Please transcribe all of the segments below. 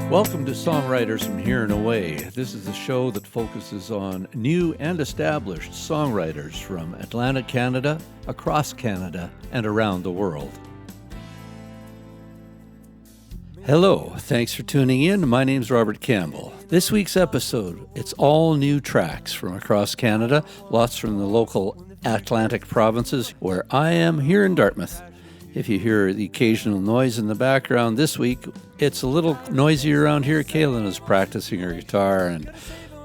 Welcome to Songwriters from Here and Away. This is a show that focuses on new and established songwriters from Atlantic Canada, across Canada, and around the world. Hello, thanks for tuning in. My name's Robert Campbell. This week's episode, it's all new tracks from across Canada, lots from the local Atlantic provinces, where I am here in Dartmouth. If you hear the occasional noise in the background this week, it's a little noisy around here. Kaylin is practicing her guitar and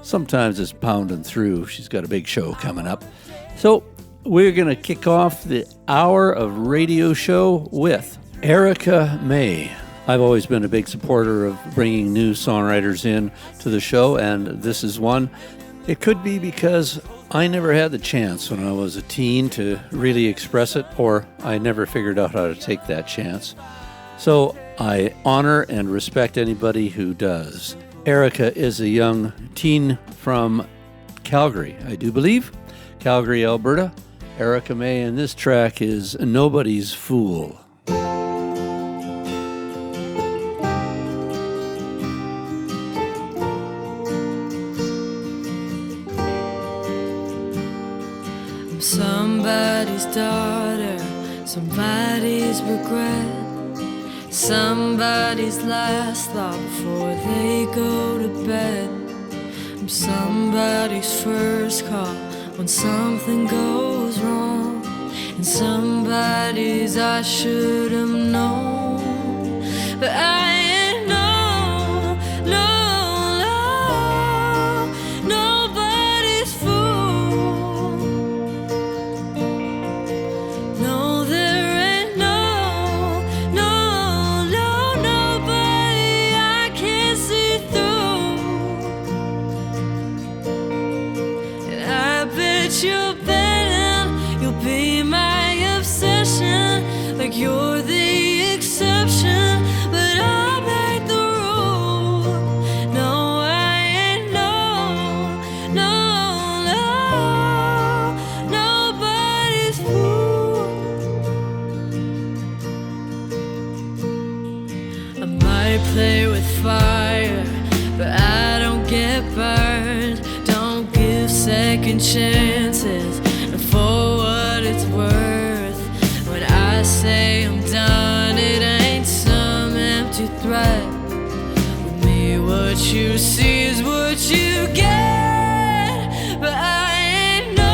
sometimes it's pounding through. She's got a big show coming up. So we're going to kick off the hour of radio show with Erika May. I've always been a big supporter of bringing new songwriters in to the show, and this is one. It could be because I never had the chance when I was a teen to really express it, or I never figured out how to take that chance. So I honor and respect anybody who does. Erika is a young teen from Calgary, I do believe. Calgary, Alberta. Erika May, and this track is Nobody's Fool. Somebody's daughter, somebody's regret, somebody's last thought before they go to bed. I'm somebody's first call when something goes wrong, and somebody's I should have known, but I ain't know, nobody's fool. You're betting you'll be my obsession, like you're the exception, but I made the rule. No, I ain't nobody's fool. I might play with fire, but I don't get burned. Don't give second chances, and for what it's worth, when I say I'm done, it ain't some empty threat. With me, what you see is what you get, but I ain't nobody's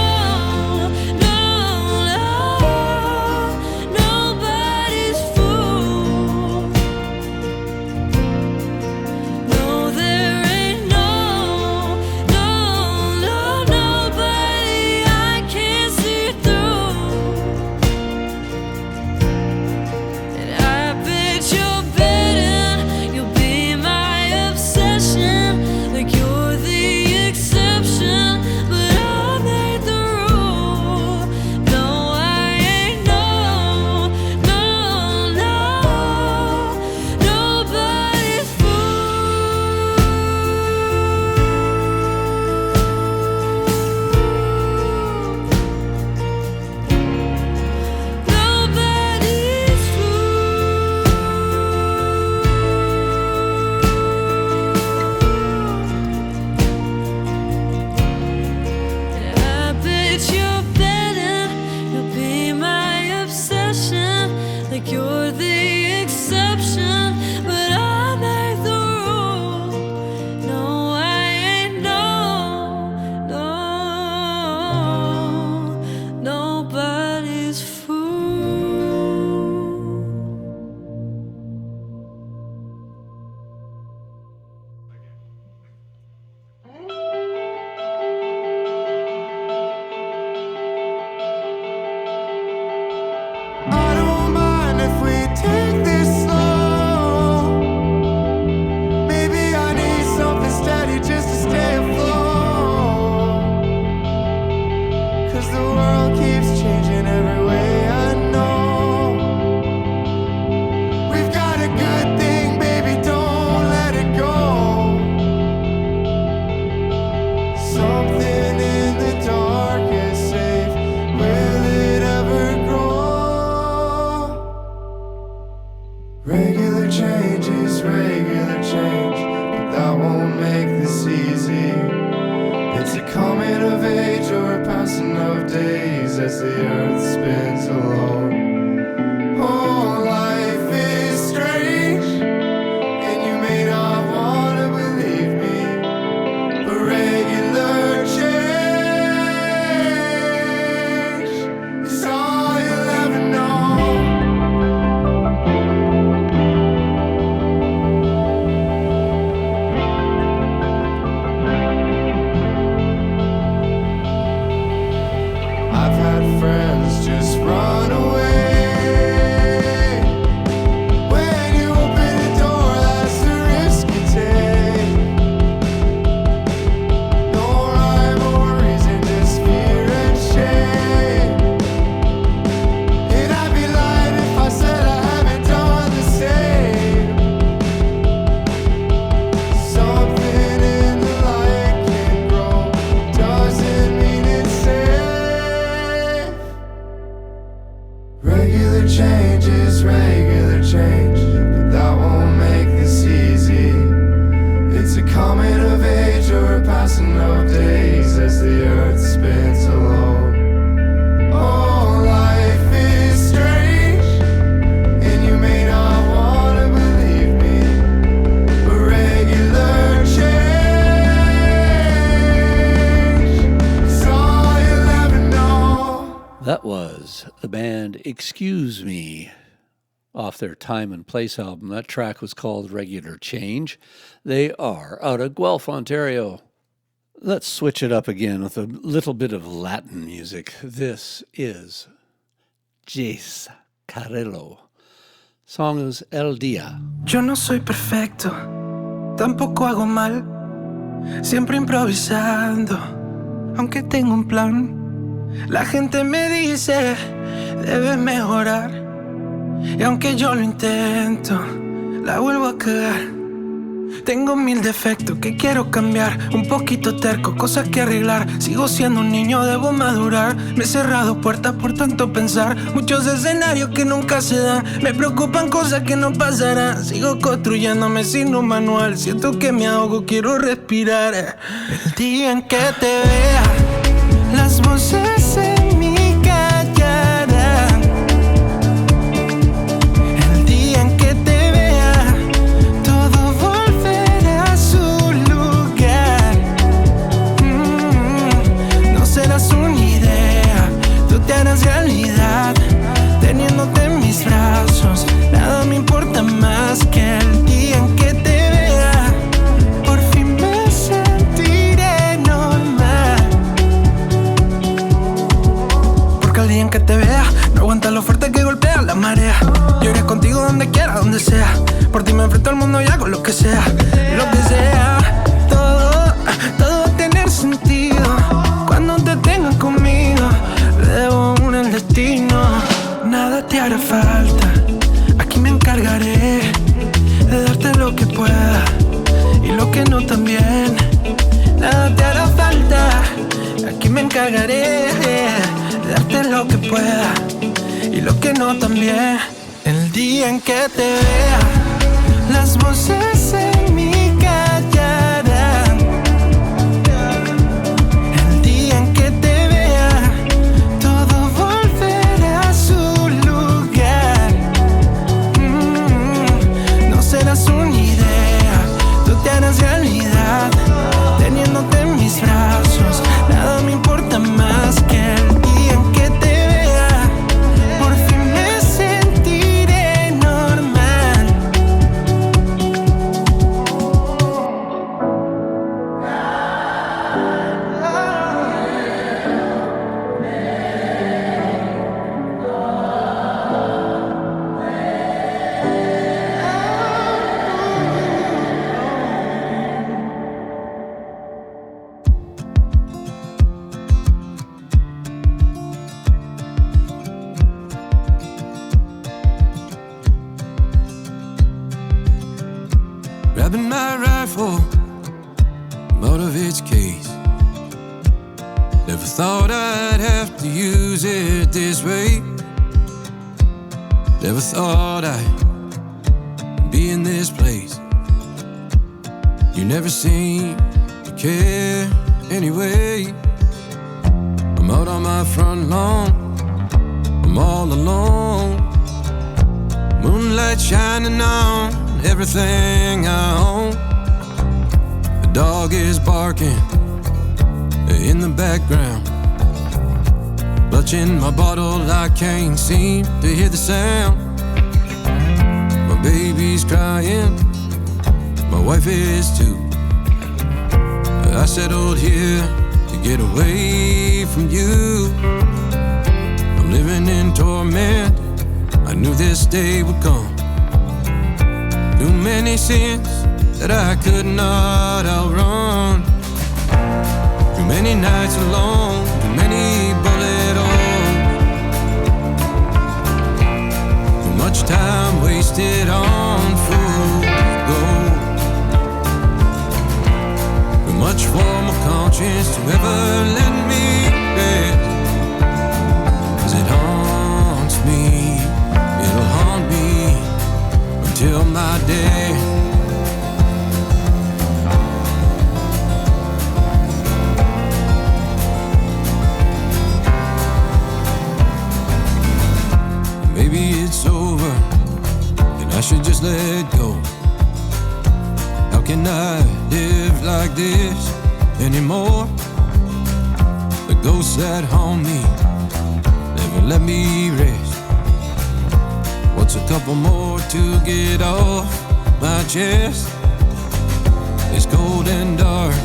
fool. No, there ain't nobody I can't see through. And I bet you're betting you'll be my obsession, like you're the exception, but I made the rule. No, I ain't nobody's fool. Nobody's fool. And I bet you're betting you'll be my obsession, like you're the exception, but I made the rule. No, I ain't nobody's fool. I don't mind if we take this slow. Maybe I need something steady just to stay afloat. 'Cause the world keeps changing every way I know. We've got a good thing, baby, don't let it go. Something in the dark is safe. Will it ever grow? Regular change is regular change, but that won't make this easy. It's a coming of age or a passing of days as the earth spins alone. Oh, life is strange, and you may not want to believe me, but regular change is all you'll ever know. I've had friends just run away. When you open the door, that's the risk you take. No rhyme or reason, just fear and shame. And I'd be lying if I said I haven't done the same. Something in the light can grow, doesn't mean it's safe. Regular change is regular change, but that won't make this easy. It's a coming of age or a passing of days as the earth spins alone. Oh, life is strange, and you may not want to believe me, but regular change is all you'll ever know. That was the band Excuse Me off their Time and Place album. That track was called Regular Change. They are out of Guelph, Ontario. Let's switch it up again with a little bit of Latin music. This is JACE Carrillo. Song is El Día. Yo no soy perfecto, tampoco hago mal, siempre improvisando, aunque tengo un plan. La gente me dice, debes mejorar, y aunque yo lo intento, la vuelvo a cagar. Tengo 1000 defectos que quiero cambiar, un poquito terco, cosas que arreglar. Sigo siendo un niño, debo madurar. Me he cerrado puertas por tanto pensar, muchos escenarios que nunca se dan. Me preocupan cosas que no pasarán. Sigo construyéndome sin un manual, siento que me ahogo, quiero respirar. El día en que te vea, las voces en mí callarán. El día en que te vea, todo volverá a su lugar. No serás una idea, tú te harás realidad, teniéndote en mis brazos. Nada me importa más que el día en que te vea, por fin me sentiré normal. Porque el día en que te vea, no aguanta lo fuerte que golpea la marea. Yo iré contigo donde quiera, donde sea. Por ti me enfrento al mundo y hago lo que sea. Lo que sea. Todo va a tener sentido cuando te tengan conmigo. Le debo uno al destino. Nada te hará falta, aquí me encargaré de darte lo que pueda y lo que no también. Nada te hará falta, aquí me encargaré de darte lo que pueda y lo que no también. El día en que te vea, las voces en mí callarán. El día en que te vea, todo volverá a su lugar. No serás una idea, tú te harás realidad, teniéndote en mis brazos. Nada me importa más que el día en que te vea, por fin me sentiré normal. Grabbing my rifle out of its case. Never thought I'd have to use it this way. Never thought I'd be in this place. You never seem to care anyway. I'm out on my front lawn, I'm all alone. Moonlight shining on everything I own. The dog is barking in the background. Clutching my bottle, I can't seem to hear the sound. My baby's crying, my wife is too. I settled here to get away from you. I'm living in torment, I knew this day would come. Too many sins that I could not outrun. Too many nights alone, too many bullet holes. Too much time wasted on fool's gold. Too much for my conscience to ever let me rest. 'Cause it haunts me, it'll haunt me until my day. Maybe it's over and I should just let go. How can I live like this anymore? The ghosts that haunt me never let me rest. What's a couple more to get off my chest? It's cold and dark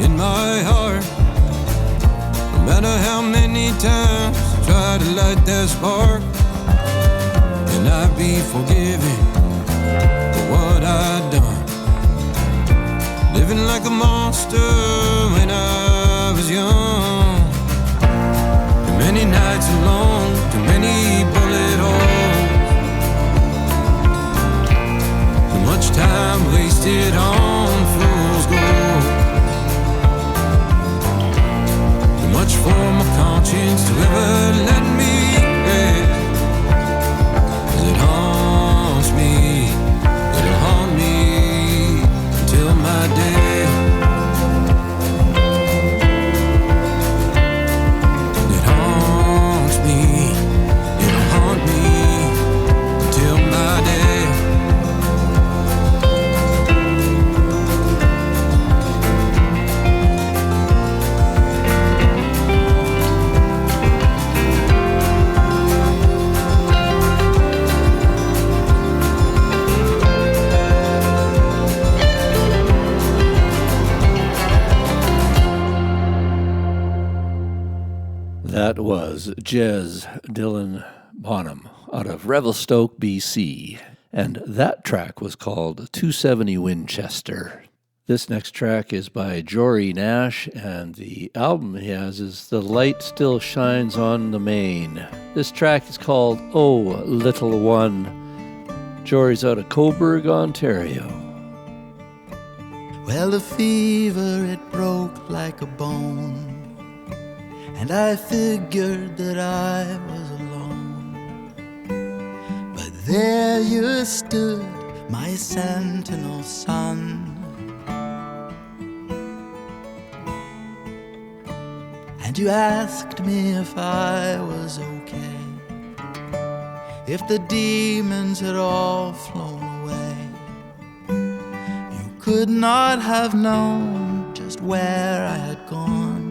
in my heart. No matter how many times I try to light that spark, can I be forgiven for what I've done? Living like a monster when I was young. Too many nights alone, too many bullet holes. Too much time wasted on fool's gold. Too much for my conscience to ever let me rest. 'Cause it haunts me, it'll haunt me until my day. It haunts me, it'll haunt me until my day. That was Jez Dylan Bonham out of Revelstoke, BC. And that track was called 270 Winchester. This next track is by Jory Nash, and the album he has is The Light Still Shines on the Main. This track is called Oh, Little One. Jory's out of Coburg, Ontario. Well, the fever, it broke like a bone, and I figured that I was alone. But there you stood, my sentinel son, and you asked me if I was okay, if the demons had all flown away. You could not have known just where I had gone.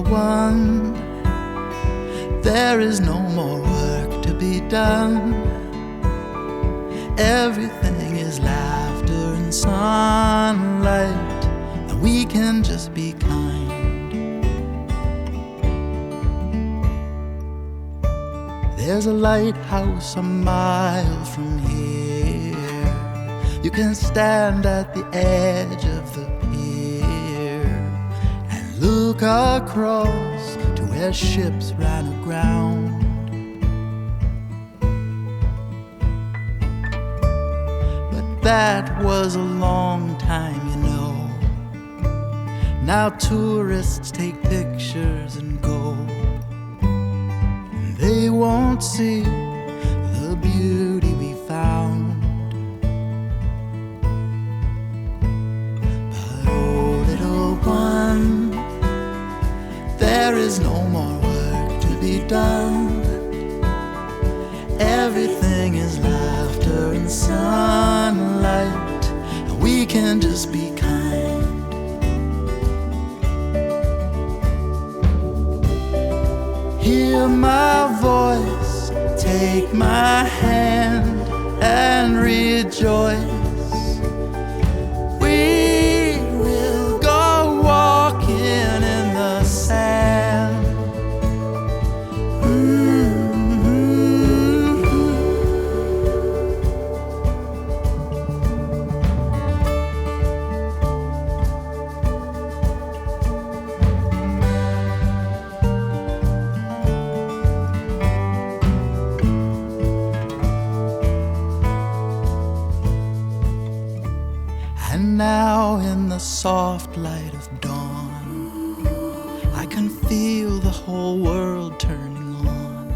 One, there is no more work to be done. Everything is laughter and sunlight, and we can just be kind. There's a lighthouse a mile from here. You can stand at the edge of the look across to where ships ran aground. But that was a long time, you know. Now tourists take pictures and go. they won't see the beauty we found. But oh, little one, there is no more work to be done. Everything is laughter and sunlight, and we can just be kind. Hear my voice, take my hand and rejoice. We will go walking in the sand. Now in the soft light of dawn, I can feel the whole world turning on,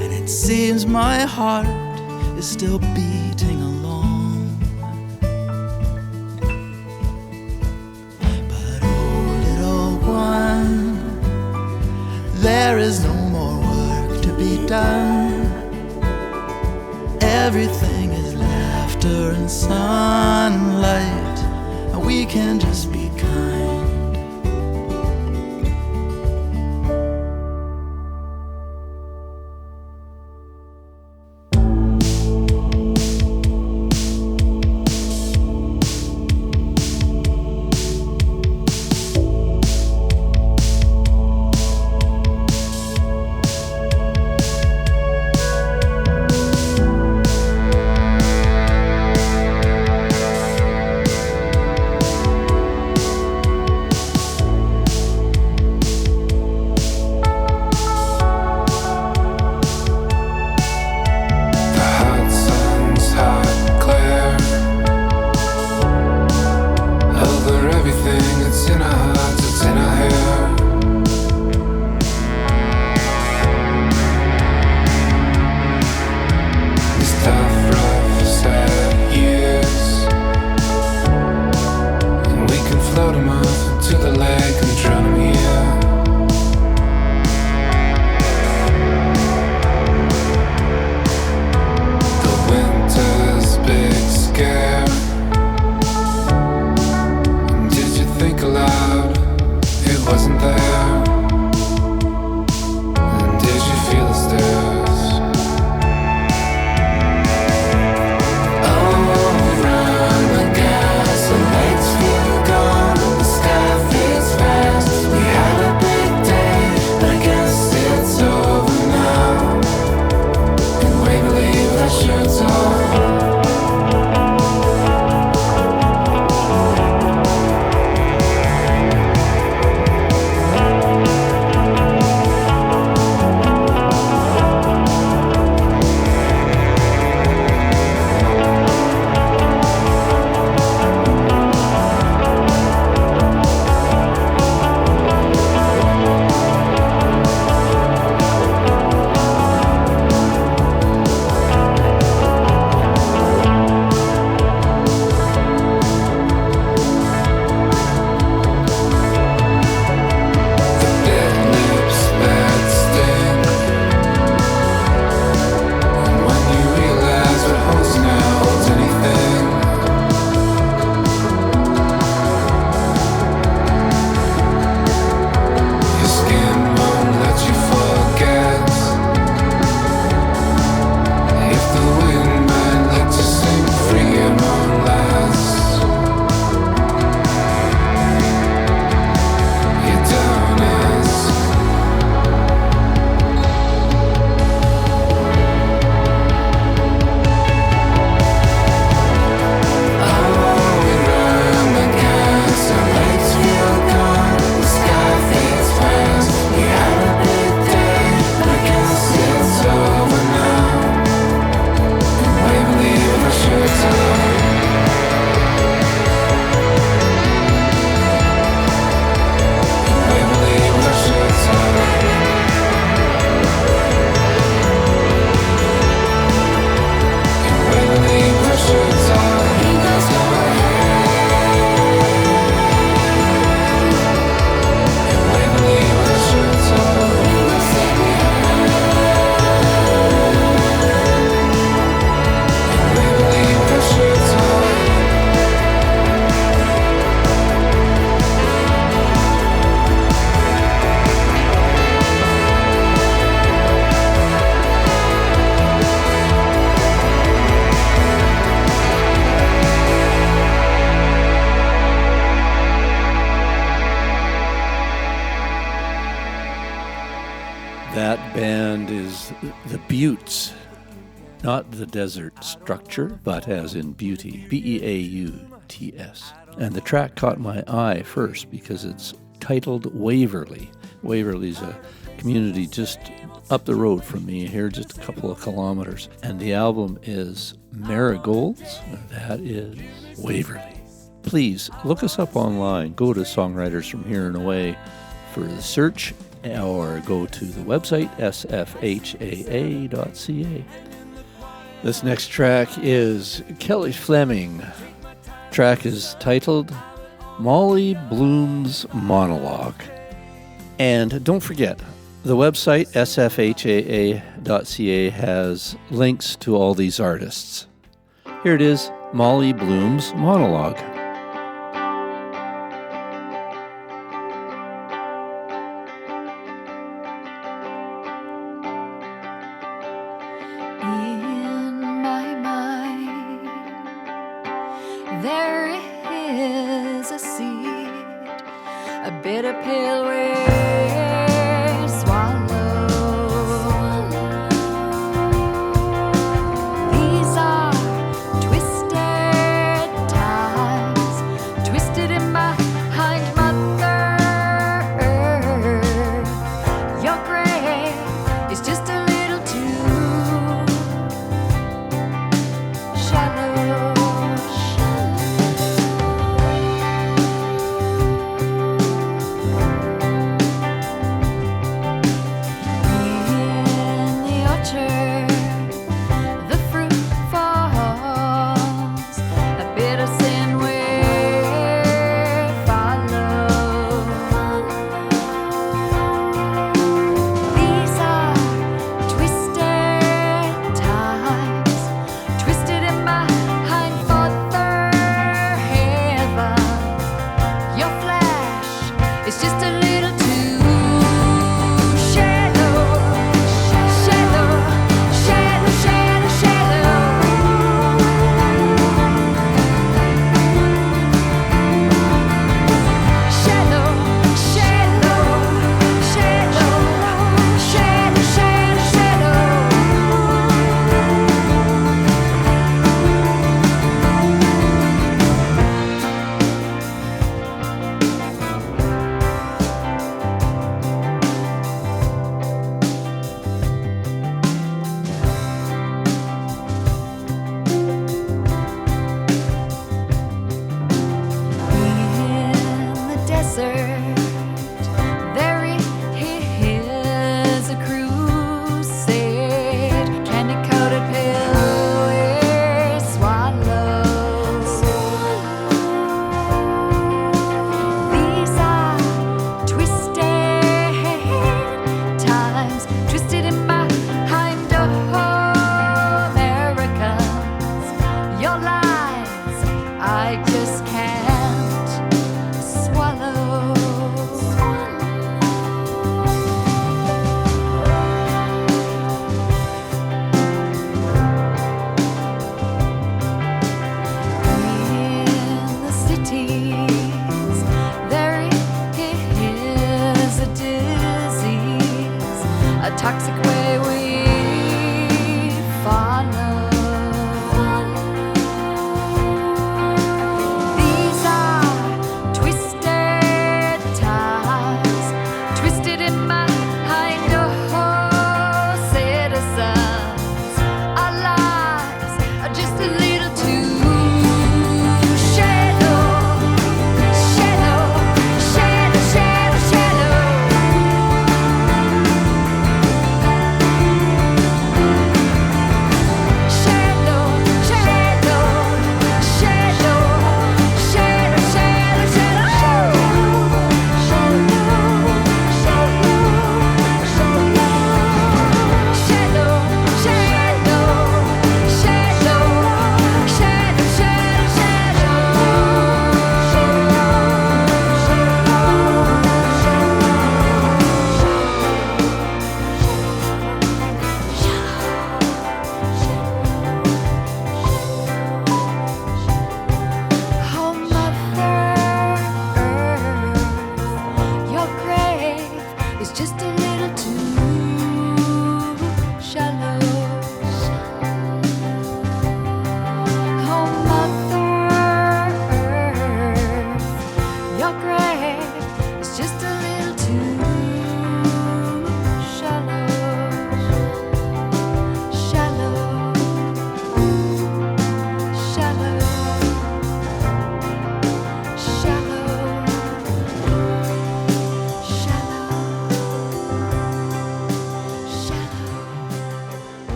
and it seems my heart is still beating along. But oh, little one, there is no more work to be done. Everything is laughter and sunlight, and we can just be kind. That band is the Beauts. Not the desert structure, but as in beauty. Beauts. And the track caught my eye first because it's titled Waverley. Waverley's a community just up the road from me here, just a couple of kilometers. And the album is Marigolds. That is Waverley. Please look us up online. Go to Songwriters From Here and Away for the search, or go to the website sfhaa.ca. This next track is Kelly Fleming. Track is titled Molly Bloom's Monologue. And don't forget, the website sfhaa.ca has links to all these artists. Here it is, Molly Bloom's Monologue.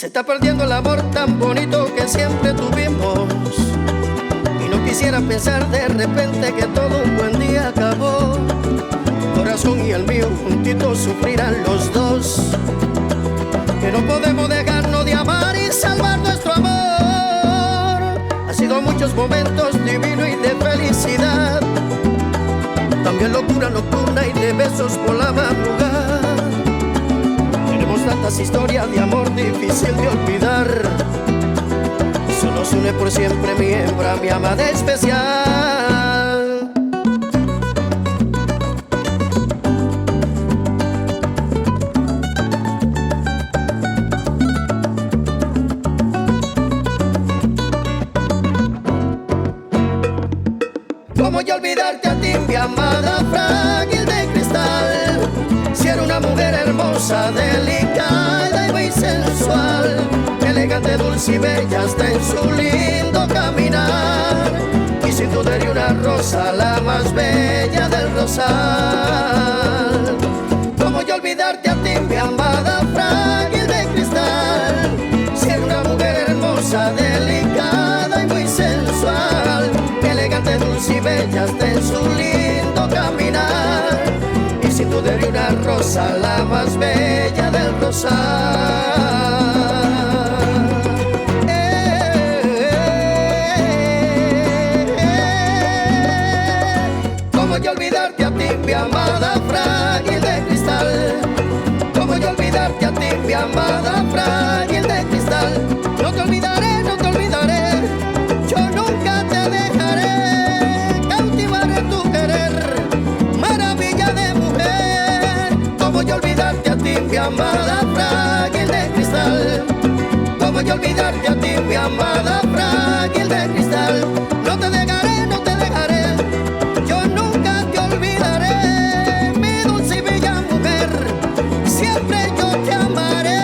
Se está perdiendo el amor tan bonito que siempre tuvimos. Y no quisiera pensar de repente que todo un buen día acabó. Corazón y el mío juntitos sufrirán los dos. Que no podemos dejarnos de amar y salvar nuestro amor. Ha sido muchos momentos divinos y de felicidad. También locura nocturna y de besos por la madrugada. Tenemos tantas historias de amor difícil de olvidar. Solo nos une por siempre mi hembra, mi amada especial. ¿Cómo yo olvidarte a ti, mi amada frágil de cristal? Si era una mujer hermosa, delicada y muy sensual, elegante, dulce y bella hasta en su lindo caminar. Y sin duda era una rosa, la más bella del rosal. ¿Cómo yo olvidarte a ti, mi amada frágil de cristal? Si era una mujer hermosa, delicada y muy sensual, elegante, dulce y bella hasta en su lindo caminar. Y sin duda era una rosa, la más bella del rosal. ¿Cómo yo olvidarte a ti, mi amada frágil de cristal? ¿Cómo yo olvidarte a ti, mi amada frágil de cristal? No te olvidaré, no te olvidaré. Yo nunca te dejaré. Cautivaré tu querer, maravilla de mujer. ¿Cómo yo olvidarte a ti, mi amada frágil de cristal? ¿Cómo yo olvidarte a ti, mi amada frágil de cristal? No te dejaré, no te dejaré. Yo nunca te olvidaré, mi dulce y bella mujer. Siempre yo te amaré.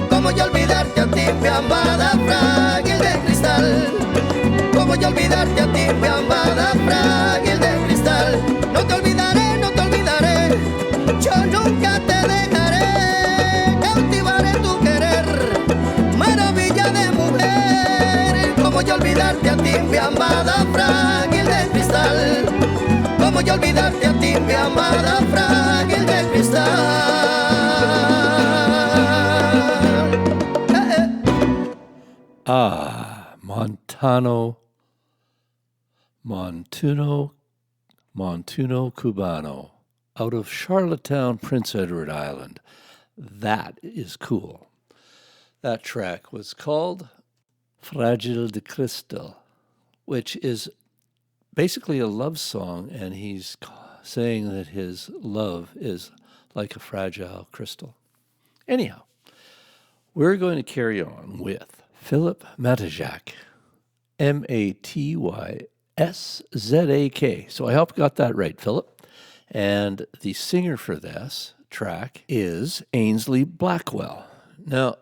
¿Cómo yo olvidarte a ti, mi amada frágil de cristal? ¿Cómo yo olvidarte a ti, mi amada frágil de cristal? No te olvidaré, no te olvidaré. Yo nunca te dejaré. Cautivaré tu querer, maravilla de mujer. ¿Cómo yo olvidarte a ti, mi amada frágil de cristal? ¿Cómo yo olvidarte a ti, mi amada frágil de cristal? Ah, Montuno, Cubano, out of Charlottetown, Prince Edward Island. That is cool. That track was called Frágil de Cristal, which is basically a love song, and he's saying that his love is like a fragile crystal. Anyhow, we're going to carry on with Philip Matyszak, Matyszak. So I hope I got that right, Philip. And the singer for this track is Ainsley Blackwell. Now,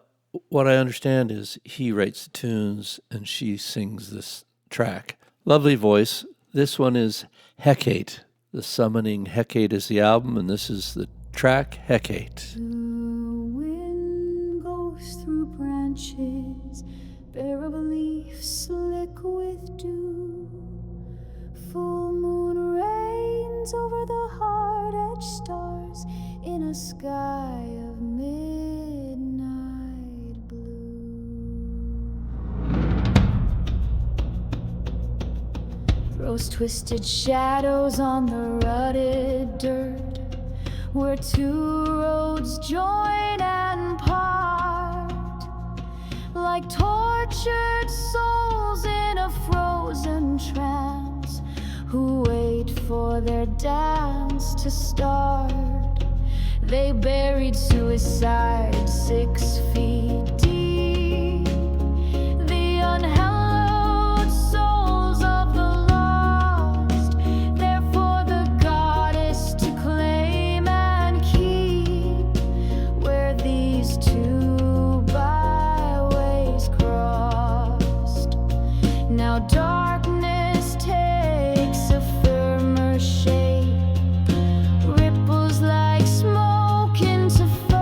what I understand is he writes the tunes and she sings this track. Lovely voice. This one is Hekate. The Summoning Hekate is the album, and this is the track Hekate. The wind goes through branches, bare of leaf, slick with dew. Full moon rains over the hard-edged stars in a sky of midnight blue. Throws twisted shadows on the rutted dirt, where two roads join and part, like tortured souls in a frozen trance who wait for their dance to start. They buried suicide 6 feet deep, the unhallowed souls of the lost, there for the goddess to claim and keep, where these two byways crossed. Now darkness takes a firmer shape, ripples like smoke into fur.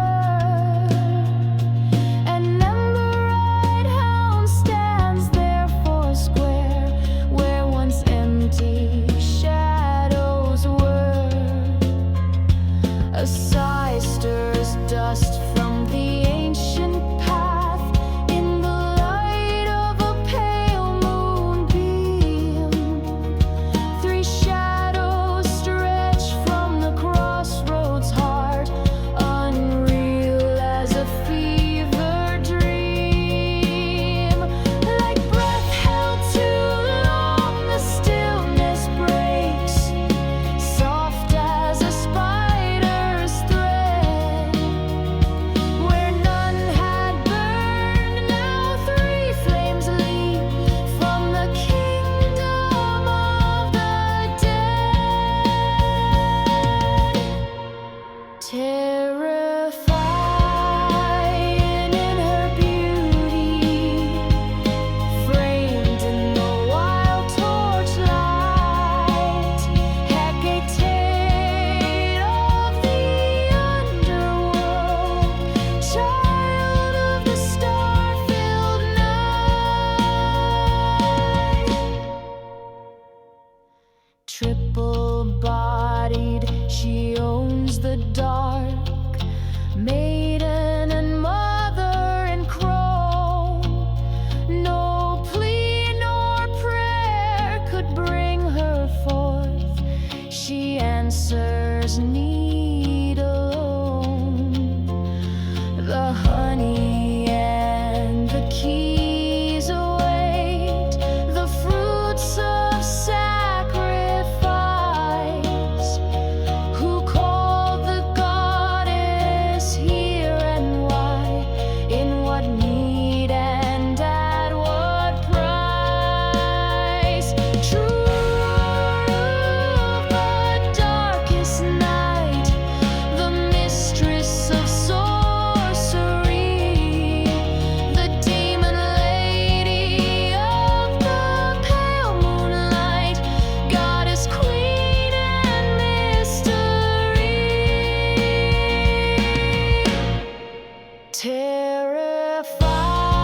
An ember-eyed hound stands there for square, where once empty shadows were. A sigh stirs dust from the ancient path in the light of a pale moonbeam. 3 shadows stretch from the crossroads heart, unreal as a fever dream. Like breath held too long, the stillness breaks, soft as a spider's thread. Where none had burned, now 3 flames leap from the kingdom of the dead. Terrifying in her beauty, framed in the wild torchlight, Hekate of the underworld, child of the star-filled night. Triple-bodied, she owns the dark, maiden and mother and crone. No plea nor prayer could bring her forth. She answers need alone. The honey and the keys await the fruits of sacrifice. Who called the goddess here and why? In what need and at what price? True of the darkest night, the mistress of sorcery, the demon lady of the pale moonlight, goddess, queen, and mystery.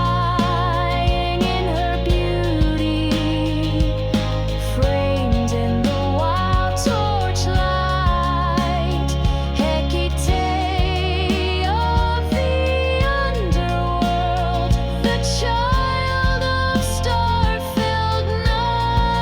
Terrifying in her beauty, framed in the wild torchlight, Hekate of the underworld, the child of star-filled night.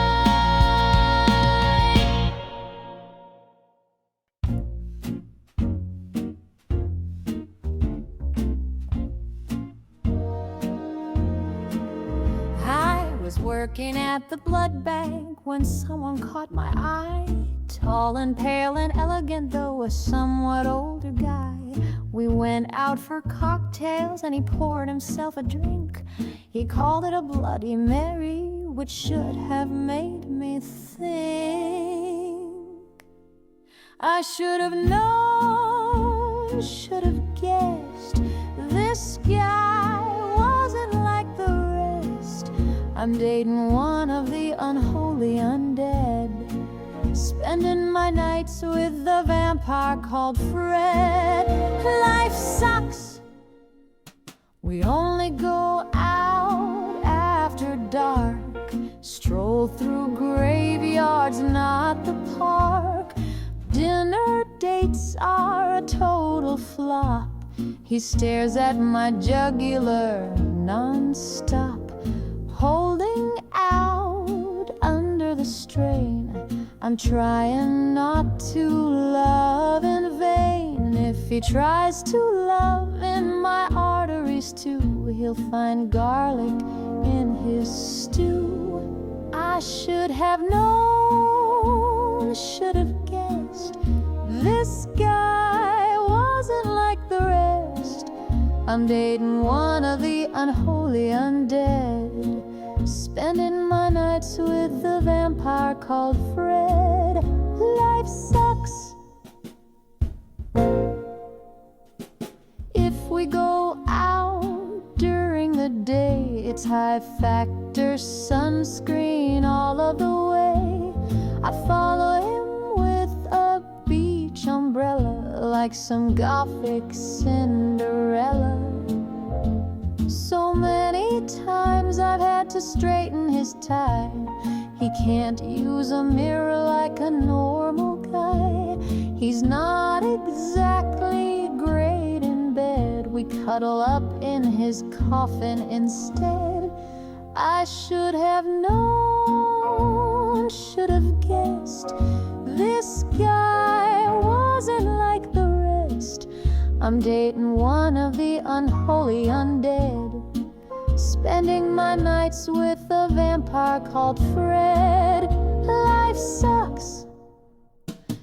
I was working at the blood bank when someone caught my eye. Tall and pale and elegant, though a somewhat older guy. We went out for cocktails and he poured himself a drink. He called it a Bloody Mary, which should have made me think. I should have known, should have guessed, this guy wasn't like the rest. I'm dating one of the unholy undead, spending my nights with the vampire called Fred. Life sucks. We only go out after dark, stroll through graveyards, not the park. Dinner dates are a total flop. He stares at my jugular non-stop, holding out under the strain. I'm trying not to love in vain. he tries to love in my arteries too, he'll find garlic in his stew. I should have known, should have guessed, this guy wasn't like the rest. I'm dating one of the unholy undead, spending my nights with a vampire called Fred. Life sucks. If we go out during the day, it's high factor sunscreen all of the way. I follow him with a beach umbrella, like some gothic Cinderella. So many times I've had to straighten his tie. He can't use a mirror like a normal guy. He's not exactly great in bed. We cuddle up in his coffin instead. I should have known, should have guessed, this guy wasn't like the rest. I'm dating one of the unholy undead, spending my nights with a vampire called Fred. Life sucks.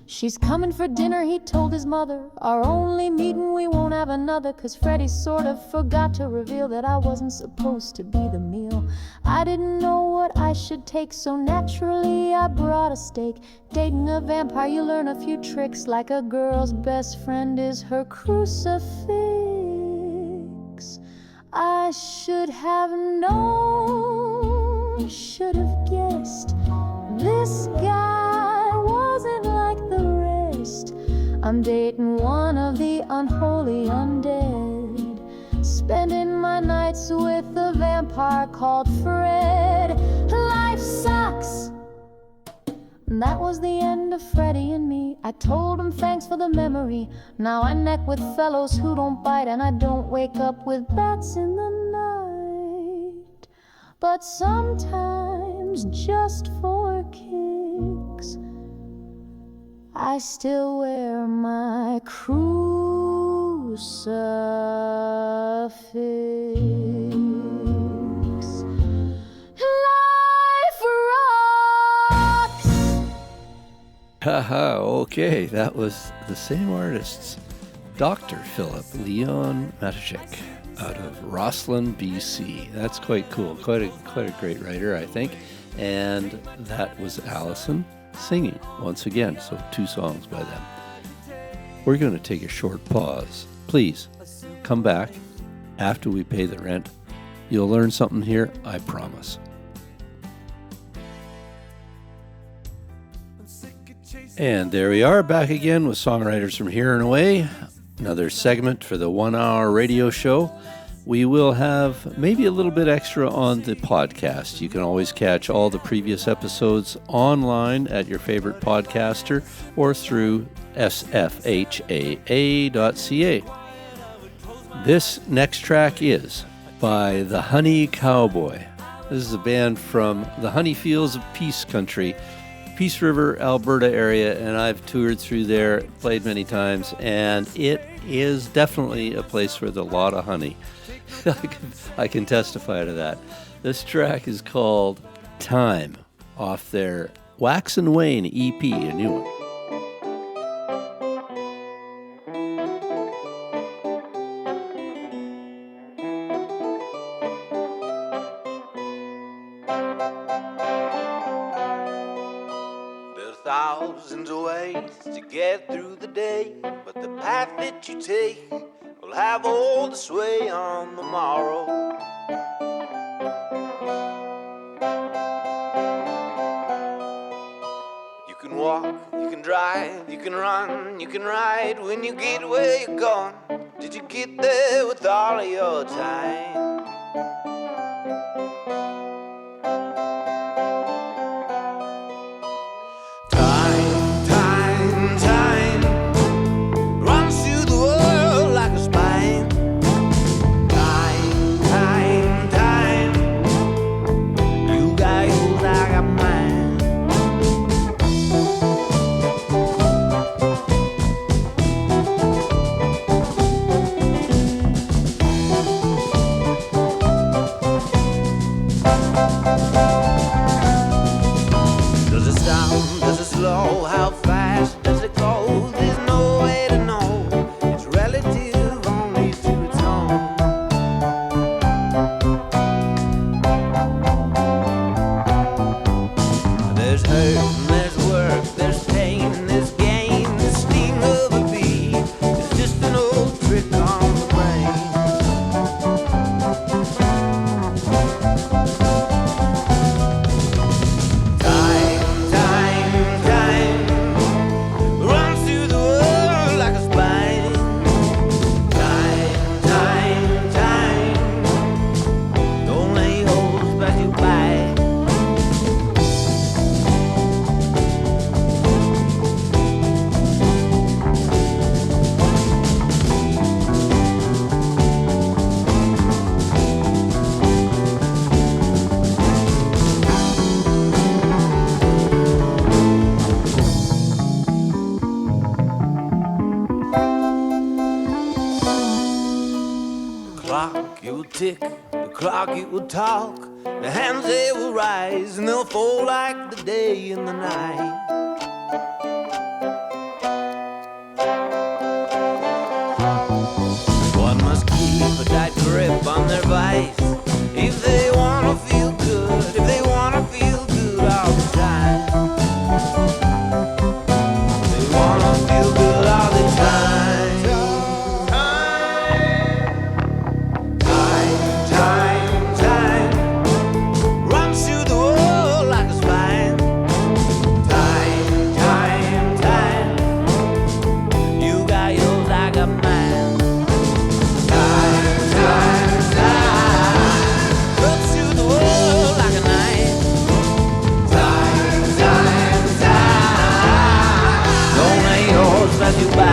She's coming for dinner, he told his mother. Our only meeting, we won't have another, 'cause Freddie sort of forgot to reveal that I wasn't supposed to be the meal. I didn't know what I should take, so naturally I brought a steak. Dating a vampire, you learn a few tricks, like a girl's best friend is her crucifix. I should have known, should have guessed, this guy wasn't like the rest. I'm dating one of the unholy undead, spending my nights with a vampire called Fred. Life sucks. And that was the end of Freddie and me. I told him thanks for the memory. Now I neck with fellows who don't bite, and I don't wake up with bats in the night. But sometimes, just for kicks, I still wear my crucifix. Life rocks! Haha, okay, that was the same artists, Dr. Philip Leon Matyszak, out of Roslyn, BC. That's quite cool, quite a great writer, I think. And that was Allison singing once again, so 2 songs by them. We're going to take a short pause. Please come back after we pay the rent. You'll learn something here, I promise. And there we are, back again with Songwriters from Here and Away. Another segment for the 1-hour radio show. We will have maybe a little bit extra on the podcast. You can always catch all the previous episodes online at your favorite podcaster or through sfhaa.ca. This next track is by The Honey Cowboy. This is a band from the honey fields of Peace Country, Peace River, Alberta area, and I've toured through there, played many times, and it is definitely a place with a lot of honey. I can testify to that. This track is called Time, off their Wax and Wane EP, a new one. There are thousands of ways to get through the day, but the path that you take will have all the sway on the morrow. You can walk, you can drive, you can run, you can ride. When you get where you're going, did you get there with all of your time? clock, it will tick, the clock, it will talk. The hands, they will rise, and they'll fall like the day and the night. One must keep a tight grip on their vice if they wanna feel good, if they wanna feel good all the time. They wanna feel good all the time. Time runs through the world like a spine. Time, you got yours, I got mine. Time runs through the world like a knife. Time, don't let yours pass you by.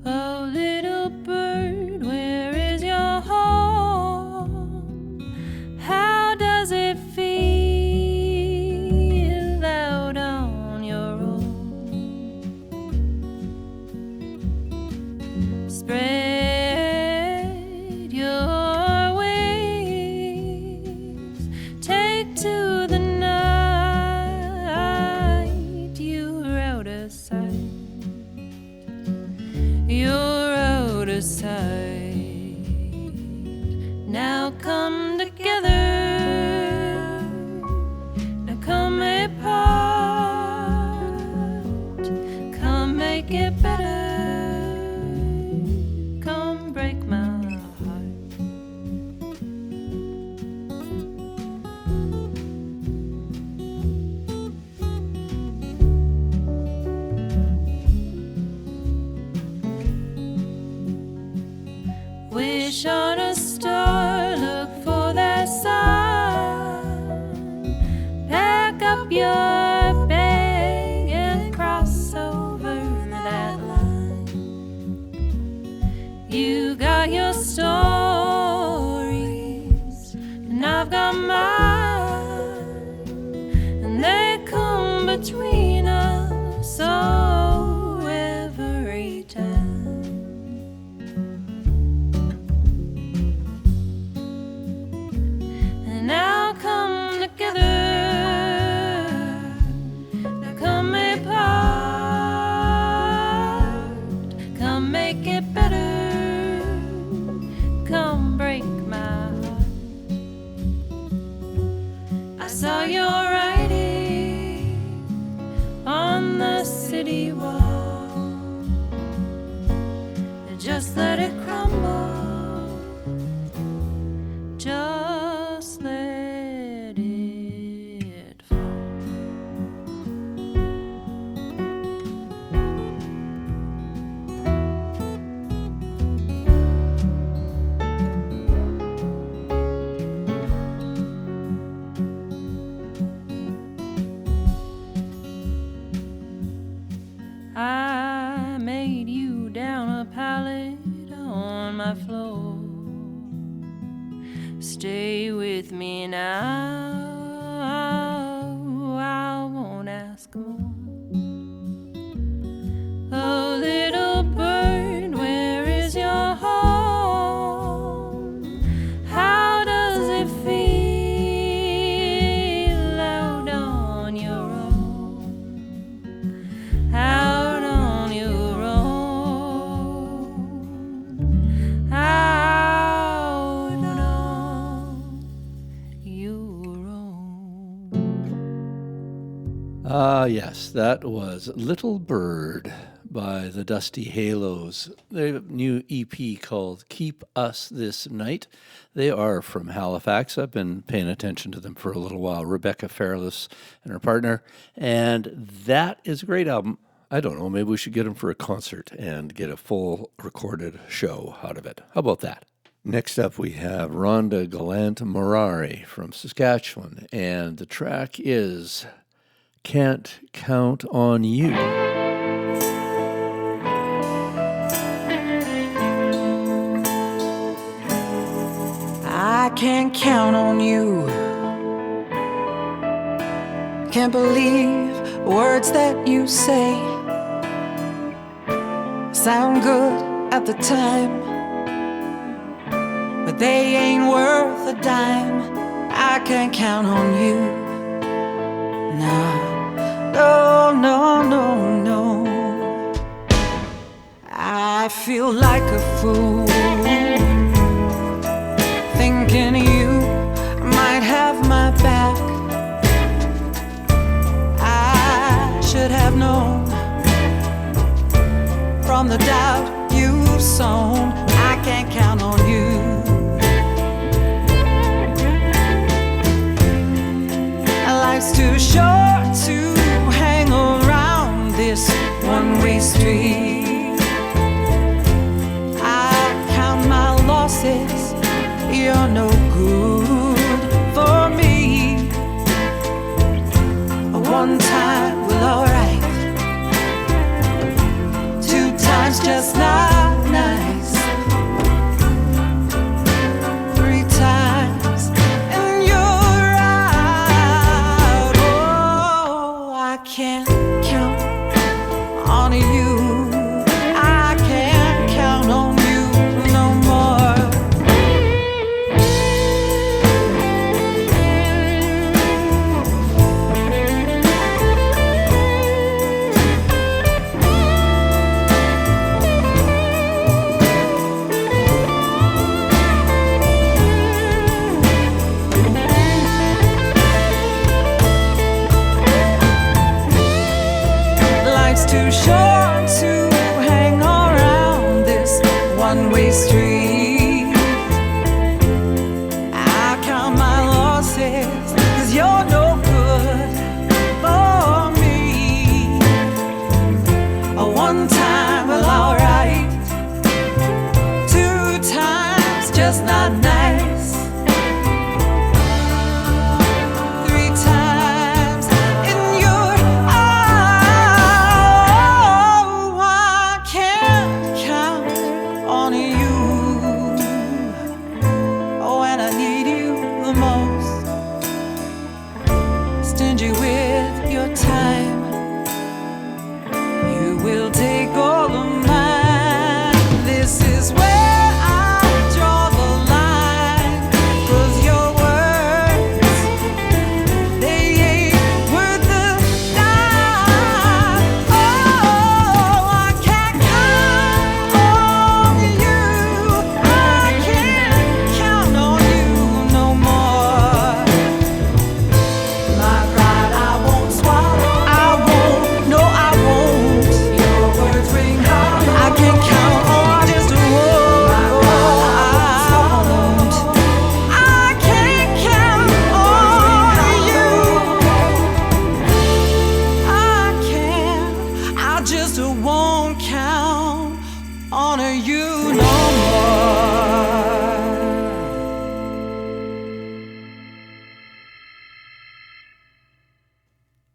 Oh, little bird, where is your home? How does it feel out on your own? Spread your wings, take to the night. You're out of sight. You're out of sight. Now come together. Now come apart. Come make it better. Come break my heart. Wish on a star, look for that sign. Pack up your bag and cross over that line. You got your stories, and I've got mine, and they come between us so every time. Now come together. Now come apart. Come make it better. Come break my heart. I saw your writing on the city wall. Just let it crumble. Just let it fall. I made you down a pallet on my floor. Stay with me now. I won't ask more. Oh, little bird, where is your home? How does it feel out on your own? Out on your Yes, that was Little Bird by the Dusty Halos. They have a new EP called Keep Us This Night. They are from Halifax. I've been paying attention to them for a little while. Rebecca Fairless and her partner. And that is a great album. I don't know, maybe we should get them for a concert and get a full recorded show out of it. How about that? Next up, we have Rhonda Gallant Morari from Saskatchewan, and the track is Can't Count on You. I can't count on you. Can't believe words that you say sound good at the time, but they ain't worth a dime. I can't count on you. No, no, no, no, no. I feel like a fool thinking you might have my back. I should have known from the doubt you've sown. I can't count on you. Life's too short to hang around this one-way street. I count my losses. You're no good for me. One time, well, alright. Two times, just not nice. Three times, and you're out. Oh, I can't count on you. I can't count on you no more. Too short to hang around this one-way street. I count my losses, 'cause you're no good for me. One time, well, alright. Two times, just not nice.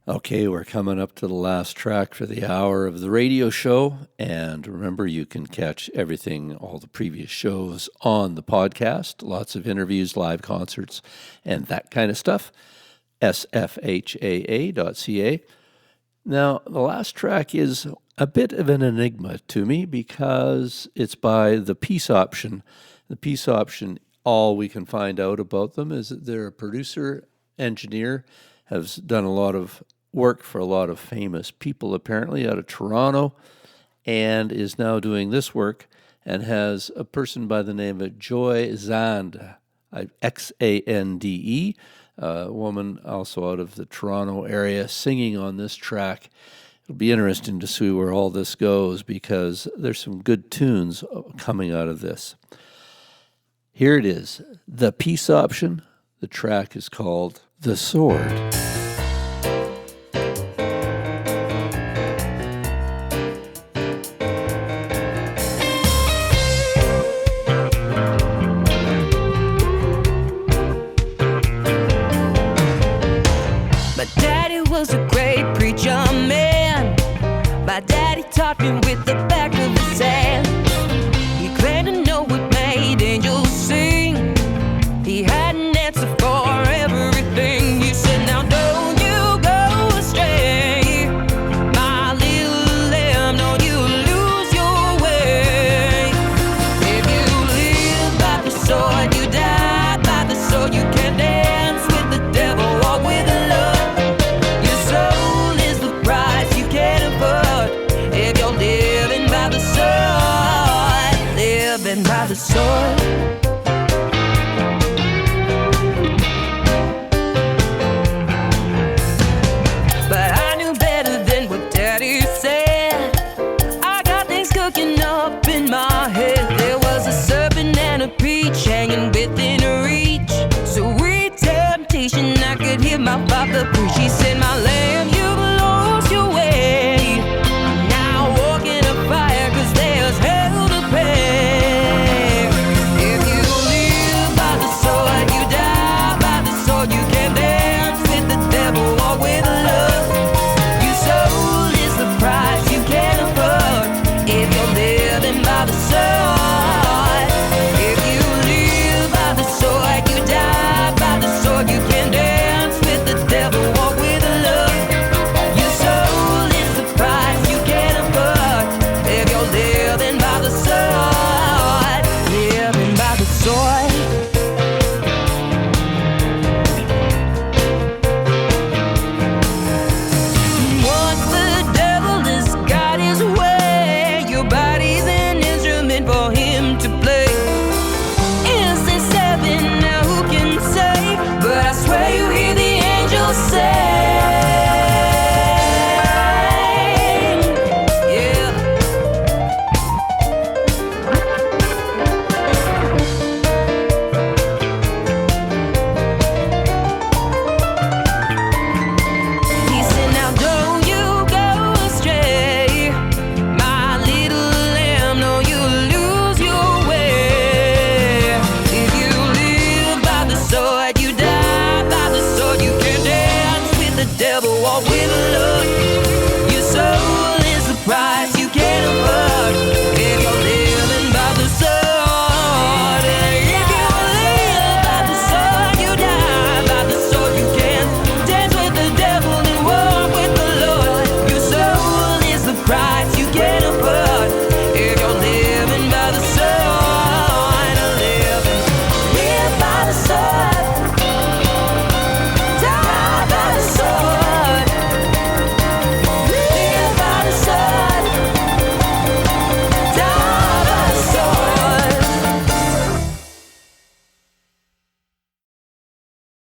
Okay, we're coming up to the last track for the hour of the radio show. And remember, you can catch everything, all the previous shows on the podcast. Lots of interviews, live concerts, and that kind of stuff. sfhaa.ca. Now, the last track is a bit of an enigma to me because it's by the Peace Option. The Peace Option, all we can find out about them is that they're a producer, engineer, has done a lot of work for a lot of famous people apparently out of Toronto, and is now doing this work and has a person by the name of Joy Zande, Xande, a woman also out of the Toronto area, singing on this track. It'll be interesting to see where all this goes because there's some good tunes coming out of this. Here it is, the peace option. The track is called The Sword. My daddy was a great preacher man. My daddy taught me with the back of his hand. He claimed to know what made angels sing. He had an answer for everything. He said, now don't you go astray, my little lamb, don't you lose your way. If you live by the sword, you die by the sword. You can dance with the devil, walk with the Lord. Your soul is the price you can't afford. If you're living by the sword, living by the sword.